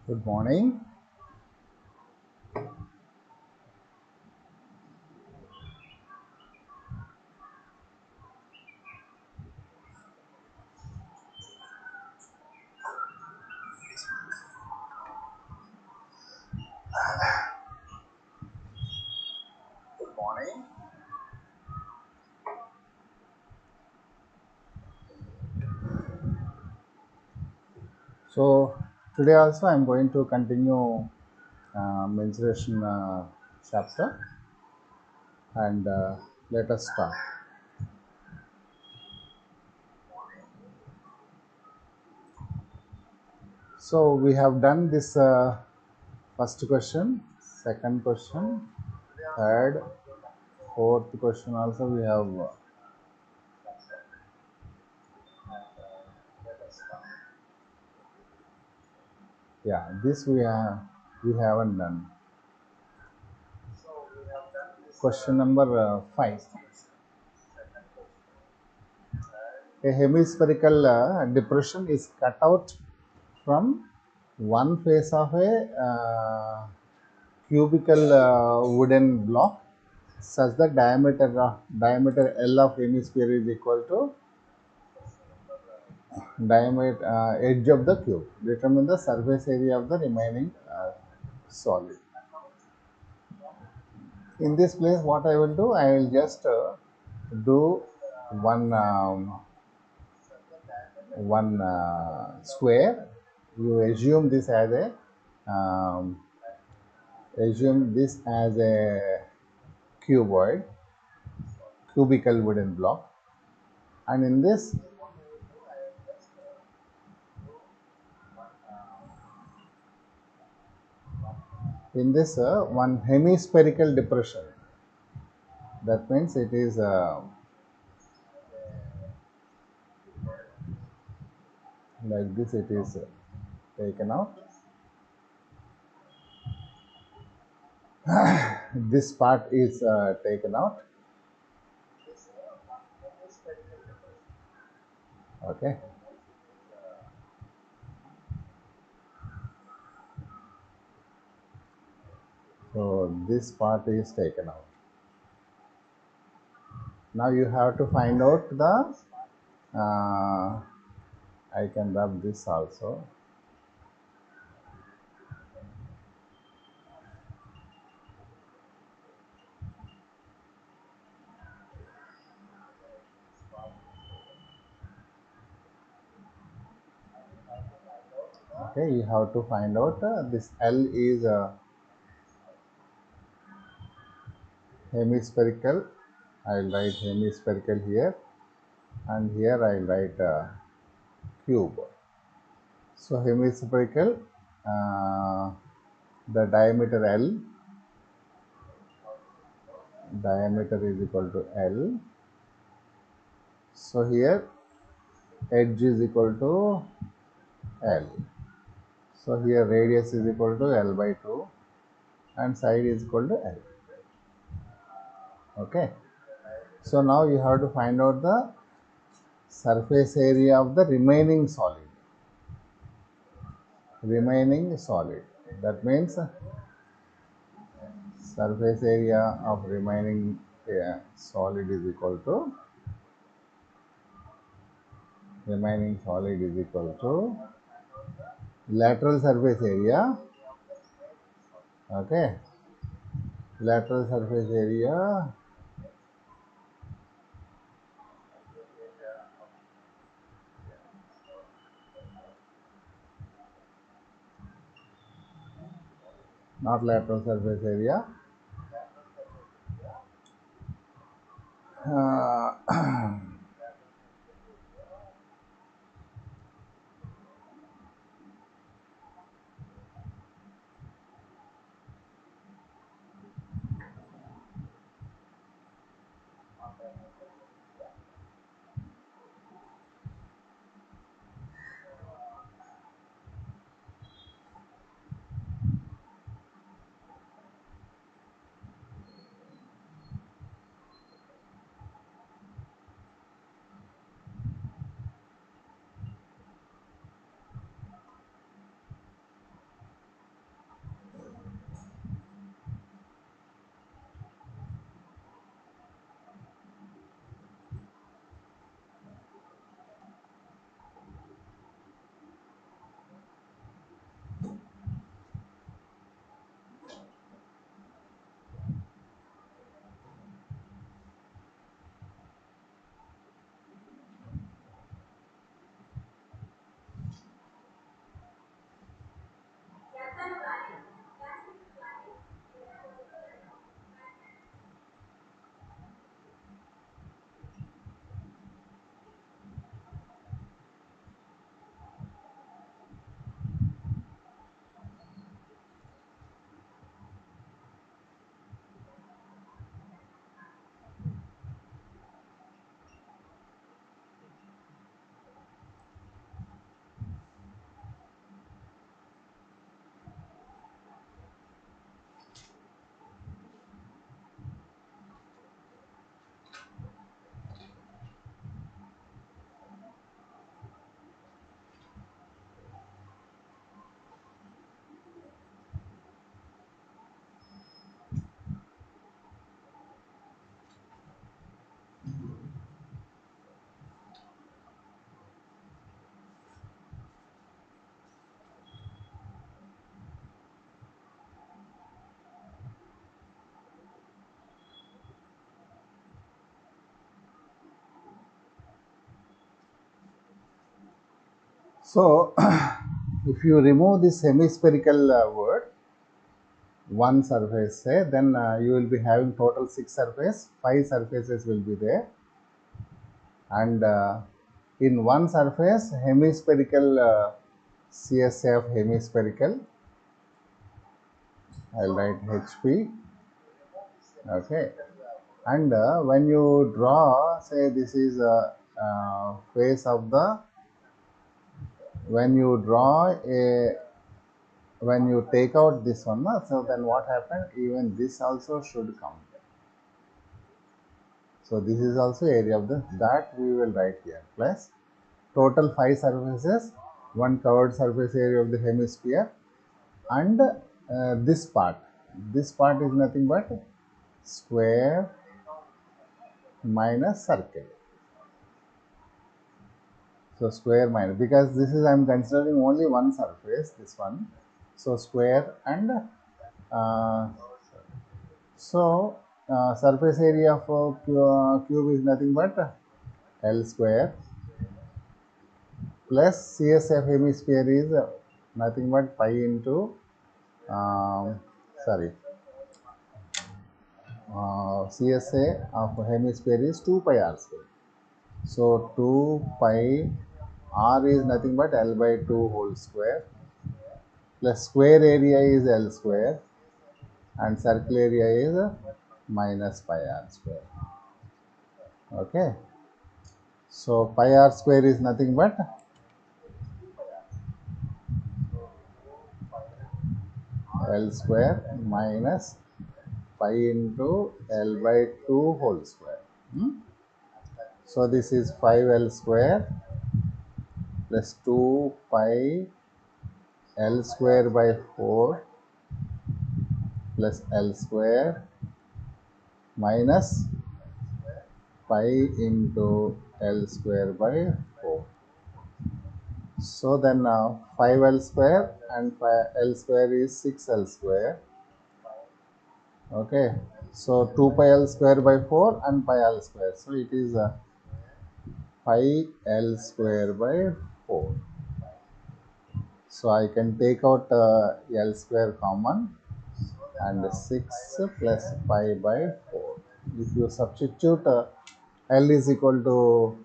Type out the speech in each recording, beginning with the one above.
Good morning. Good morning. So today also I am going to continue mensuration chapter, and let us start. So we have done this first question, second question, third, fourth question also we have. Yeah, this we haven't done. Question number 5. A hemispherical depression is cut out from one face of a cubical wooden block such that diameter L of hemisphere is equal to diameter edge of the cube. Determine the surface area of the remaining solid. In this place, what I will do, I will just do one square. You um, assume this as a cuboid, cubical wooden block, and in this one hemispherical depression. That means it is like this. It is taken out. This part is taken out. Okay. So this part is taken out. Now you have to find out the. I can rub this also. Okay, you have to find out this L is hemispherical. I will write hemispherical here, and here I will write cube. So hemispherical, the diameter is equal to L. So here edge is equal to L. So here radius is equal to L by 2 and side is equal to L. Okay. So now you have to find out the surface area of the remaining solid. That means surface area of remaining solid is equal to lateral surface area. Okay, lateral surface area not lateral surface area. uh, So if you remove this hemispherical word, one surface say, then you will be having total 6 surface, 5 surfaces will be there, and in one surface hemispherical CSA of hemispherical, I'll write HP. Okay, and when you draw, say this is a face of the, when you draw a, when you take out this one, so then what happened, even this also should come. So this is also area of the, that we will write here, plus total 5 surfaces, one covered surface area of the hemisphere, and this part is nothing but square minus circle. So square minus, because this is, I am considering only one surface, this one, so square, and so surface area of cube is nothing but L square, plus CSF hemisphere is nothing but pi into sorry, CSA of hemisphere is 2 pi r square. So 2 pi r is nothing but L by 2 whole square, plus square area is L square, and circle area is minus pi r square. Okay, so pi r square is nothing but L square minus pi into L by 2 whole square. So this is 5L square plus 2 pi L square by 4 plus L square minus pi into L square by 4. So then now 5L square and L square is 6L square. Okay, so 2 pi L square by 4 and pi L square. So it is pi L square by 4. So I can take out L square common, and 6 plus pi by 4. If you substitute L is equal to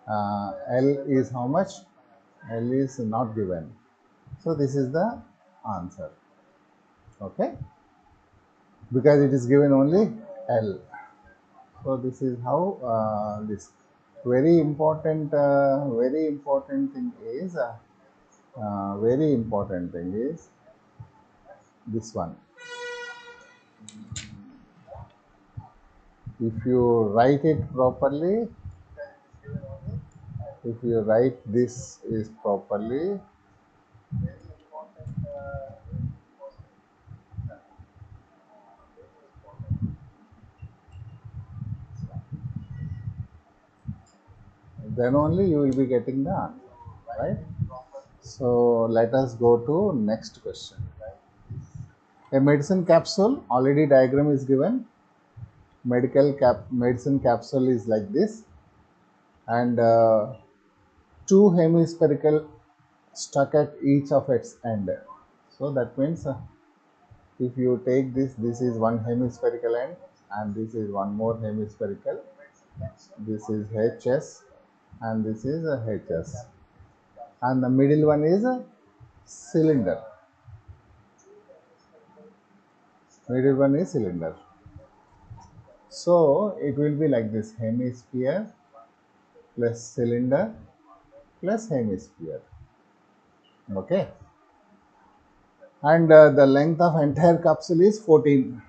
L is how much? L is not given. So this is the answer. Okay, because it is given only L. So this is how this very important thing is this one. If you write it properly, if you write this is properly, then only you will be getting the answer, right? So let us go to next question. A medicine capsule, already diagram is given. Medicine capsule is like this, and two hemispherical stuck at each of its end. So that means if you take this, this is one hemispherical end, and this is one more hemispherical. This is HS, and this is a HS, and the middle one is a cylinder. Middle one is cylinder. So it will be like this: hemisphere plus cylinder plus hemisphere. Okay, and the length of entire capsule is 14,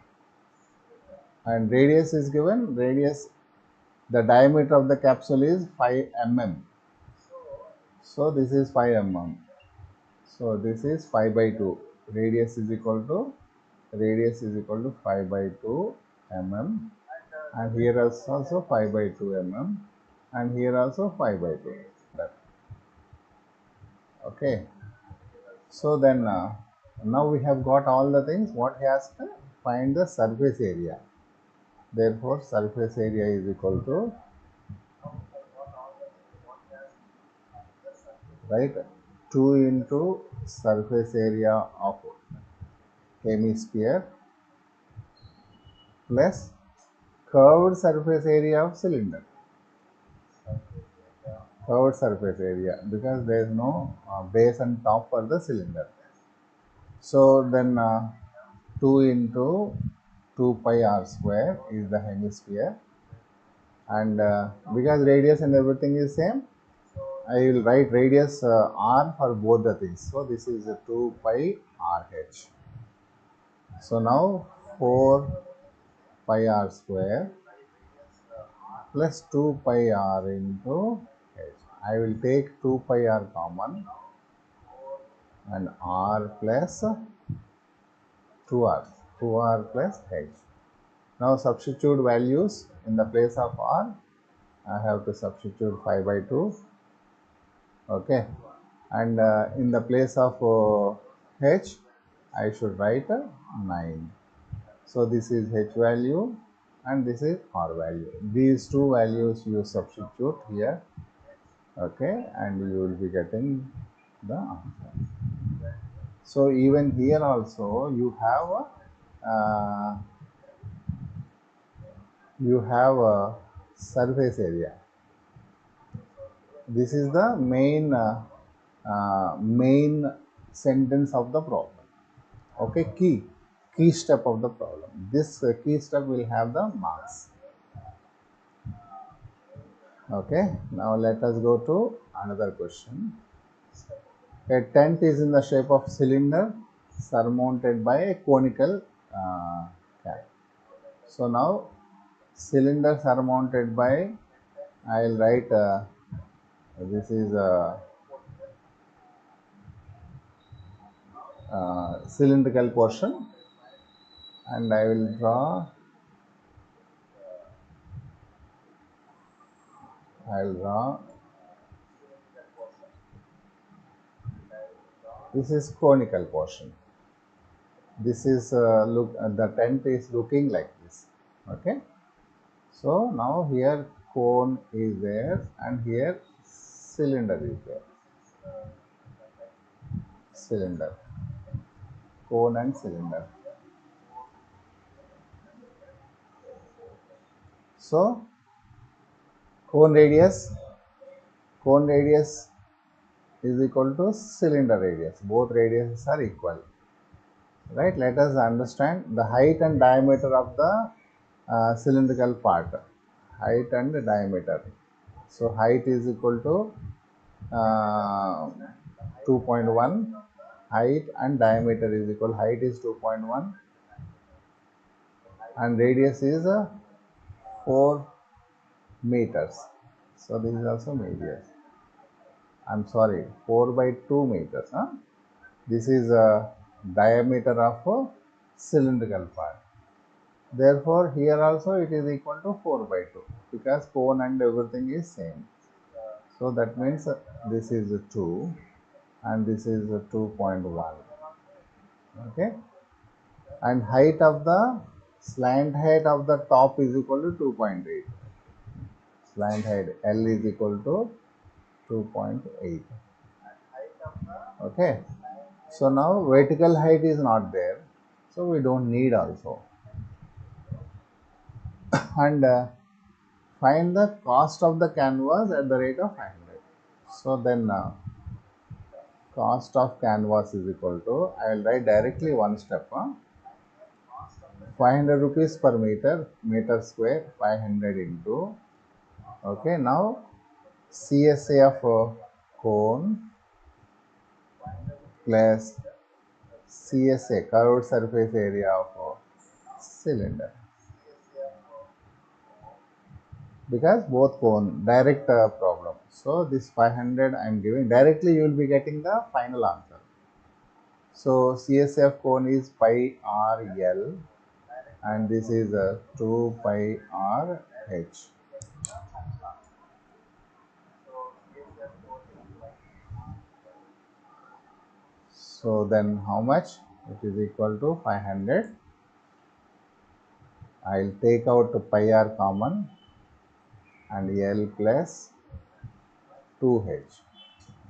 and radius is given. Radius, the diameter of the capsule is 5 mm. So this is 5 mm. So this is 5 by 2. Radius is equal to 5 by 2 mm, and here is also 5 by 2 mm, and here also 5 by 2. Okay, so then now we have got all the things. What he has to find the surface area. Therefore surface area is equal to, right, 2 into surface area of hemisphere plus curved surface area of cylinder. Curved surface area because there is no base and top for the cylinder. So then 2 into 2 pi r square is the hemisphere, and because radius and everything is same, I will write radius r for both the things. So this is 2 pi r h. So now 4 pi r square plus 2 pi r into h. I will take 2 pi r common and r plus 2r, 2r plus h. Now substitute values. In the place of r, I have to substitute 5 by 2. Okay, and in the place of h, I should write 9. So this is h value and this is r value. These two values you substitute here. Okay, and you will be getting the answer. So even here also you have a surface area. This is the main sentence of the problem. Okay, key step of the problem. This key step will have the marks. Okay, now let us go to another question. A tent is in the shape of cylinder surmounted by a conical cap. So now cylinder surmounted by, I will write this is a cylindrical portion, and I will draw this is conical portion. This is the tent is looking like this. Okay, so now here cone is there and here cylinder is there. Cylinder, cone and cylinder. So cone radius is equal to cylinder radius. Both radiuses are equal, right? Let us understand the height and diameter of the cylindrical part. Height and diameter. So height is equal to 2.1. Height and diameter is equal. Height is 2.1 and radius is 4 meters. So this is also meters. I'm sorry, 4 by 2 meters. This is a diameter of a cylindrical part. Therefore, here also it is equal to 4 by 2 because cone and everything is same. So that means this is 2 and this is 2.1. Okay, and height of the slant height of the top is equal to 2.8. Slant height L is equal to 2.8. Okay, so now vertical height is not there, so we don't need also. And find the cost of the canvas at the rate of 500. So then cost of canvas is equal to, I will write directly one step. 500 rupees per meter square, 500 into, okay, now CSA of cone plus CSA curved surface area of cylinder, because both cone direct problem. So this 500 I am giving directly, you will be getting the final answer. So CSA of cone is pi r L and this is 2 pi r h. So then how much? It is equal to 500. I will take out pi r common and L plus 2h.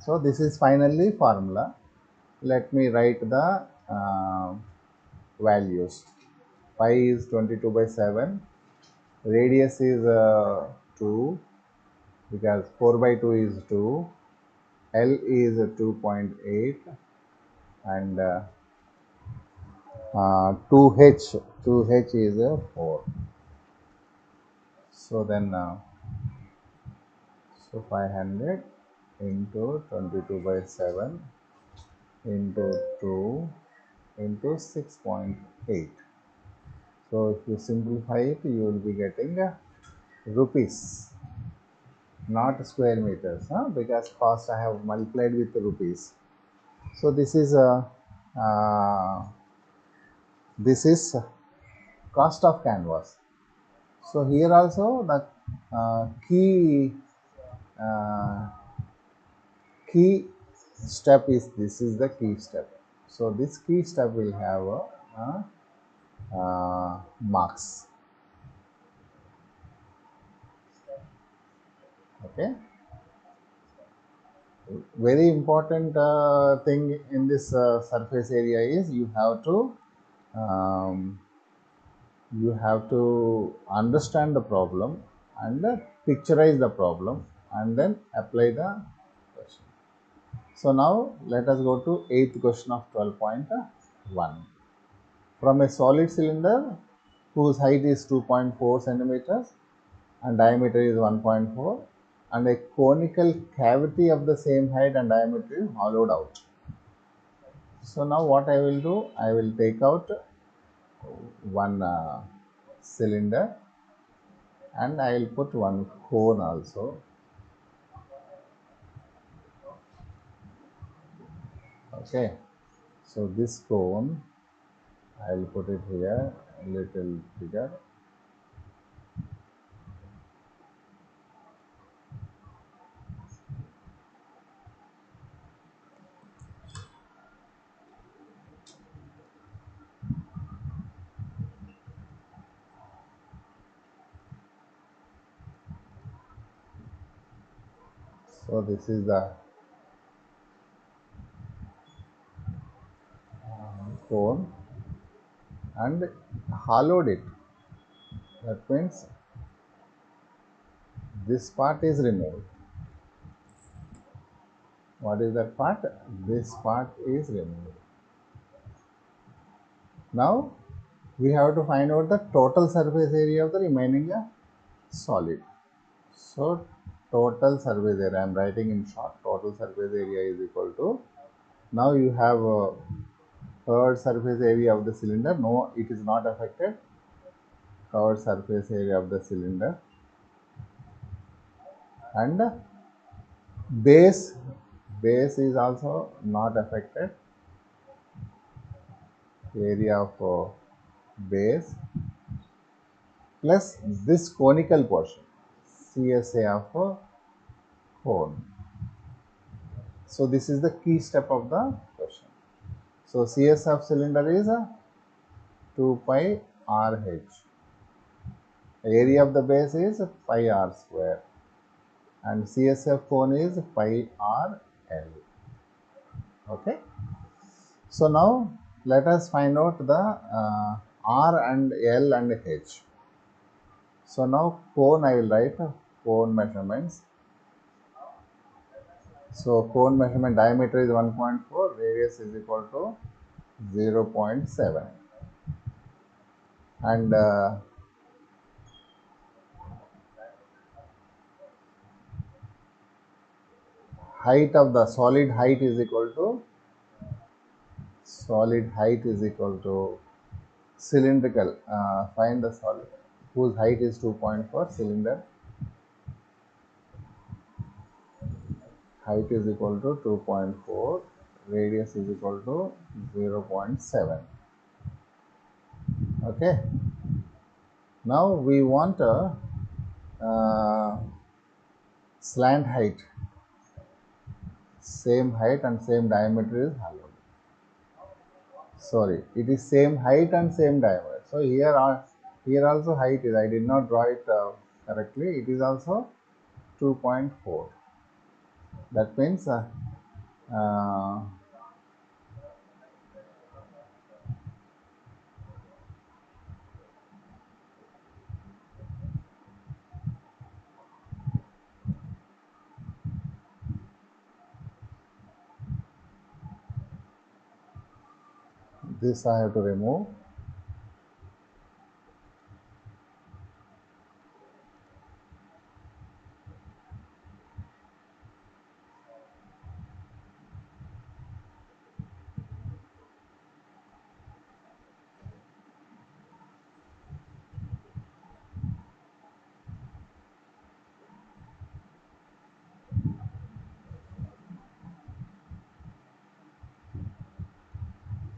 So this is finally formula. Let me write the values. Pi is 22 by 7. Radius is 2 because 4 by 2 is 2. L is 2.8 and 2h is 4. So then so 500 into 22 by 7 into 2 into 6.8. So if you simplify it, you will be getting rupees, not square meters, because cost I have multiplied with rupees. So this is cost of canvas. So here also the uh, key step is, this is the key step. So this key step will have marks. Okay. Very important thing in this surface area is um, you have to understand the problem and picturize the problem and then apply the question. So now let us go to 8th question of 12.1. From a solid cylinder whose height is 2.4 centimeters and diameter is 1.4 and a conical cavity of the same height and diameter is hollowed out. So now what I will do, I will take out one cylinder and I will put one cone also. Okay, so this cone I will put it here a little bigger. So this is the cone and hollowed it. That means this part is removed. What is that part? This part is removed. Now we have to find out the total surface area of the remaining solid. So total surface area, I am writing in short, total surface area is equal to, now you have covered surface area of the cylinder. No, it is not affected. Covered surface area of the cylinder and base, base is also not affected. Area of base plus this conical portion, CSA of cone. So this is the key step of the question. So CS of cylinder is 2 pi RH. Area of the base is pi r square and CSF cone is pi r L. Okay. So now let us find out the R and L and H. So now cone, I will write cone measurements. So cone measurement, diameter is 1.4, radius is equal to 0.7 and height of the solid height is equal to cylindrical, find the solid whose height is 2.4, cylinder height is equal to 2.4, radius is equal to 0.7. Okay, now we want a slant height, same height and same diameter is hollowed. Sorry, it is same height and same diameter. So here also height is, I did not draw it correctly, it is also 2.4. That means uh, this I have to remove.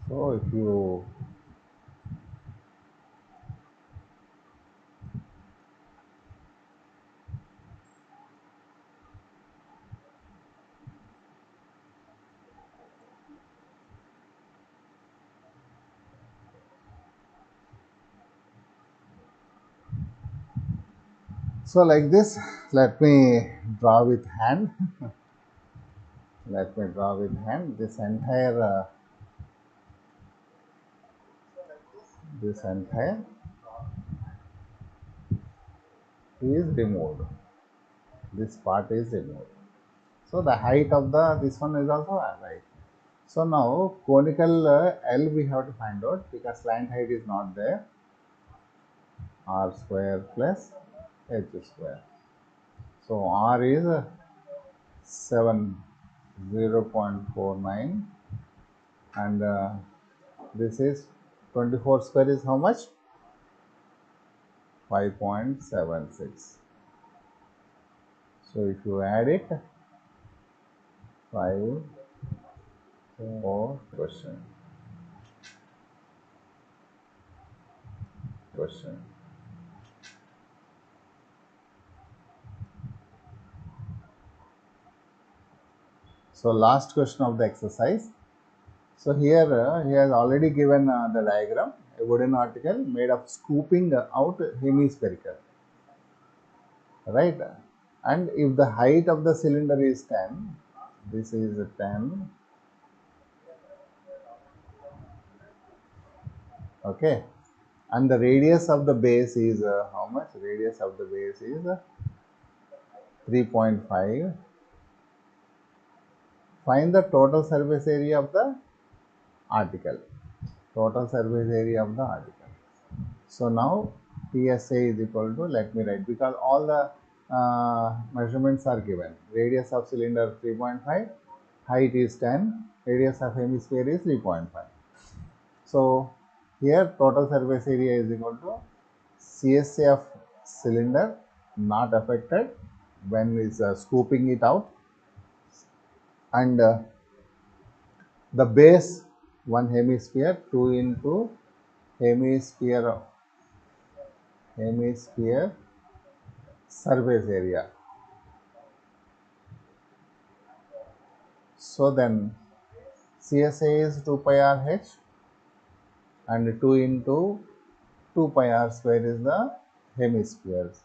So if you so like this, let me draw with hand. Let me draw with hand this entire is removed. This part is removed. So the height of the this one is also right. So now conical L we have to find out because slant height is not there. R square plus H square. So R is 0.49 and this is 24 square is how much? 5.76. So if you add it, 5, 4, question. So last question of the exercise. So here he has already given the diagram, a wooden article made of scooping out hemispherical, right? And if the height of the cylinder is 10, this is 10, okay, and the radius of the base is how much? Radius of the base is 3.5. Find the total surface area of the article. Total surface area of the article. So now PSA is equal to, let me write, because all the measurements are given. Radius of cylinder 3.5, height is 10, radius of hemisphere is 3.5. So here total surface area is equal to CSA of cylinder not affected when is scooping it out, and the base one hemisphere 2 into hemisphere surface area. So then CSA is 2 pi r h and 2 into 2 pi r square is the hemispheres.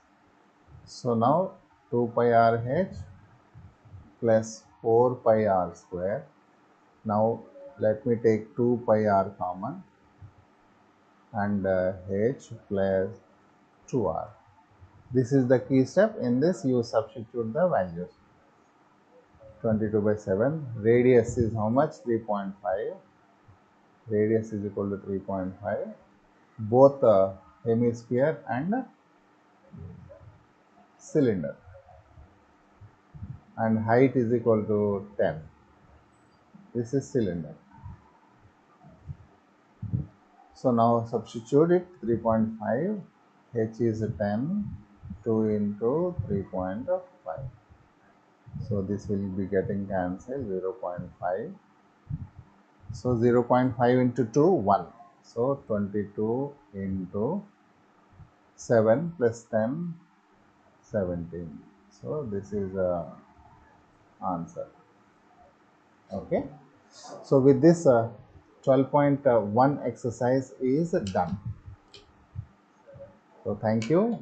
So now 2 pi r h plus 4 pi r square. Now let me take 2 pi r common and h plus 2r. This is the key step. In this you substitute the values. 22 by 7. Radius is how much? 3.5. Radius is equal to 3.5. Both hemisphere and cylinder. And height is equal to 10. This is cylinder. So now substitute it. 3.5. H is 10. 2 into 3.5. So this will be getting cancelled, 0.5. So 0.5 into 2, 1. So 22 into 7 plus 10, 17. So this is the answer. Okay. So with this 12.1 exercise is done. So thank you.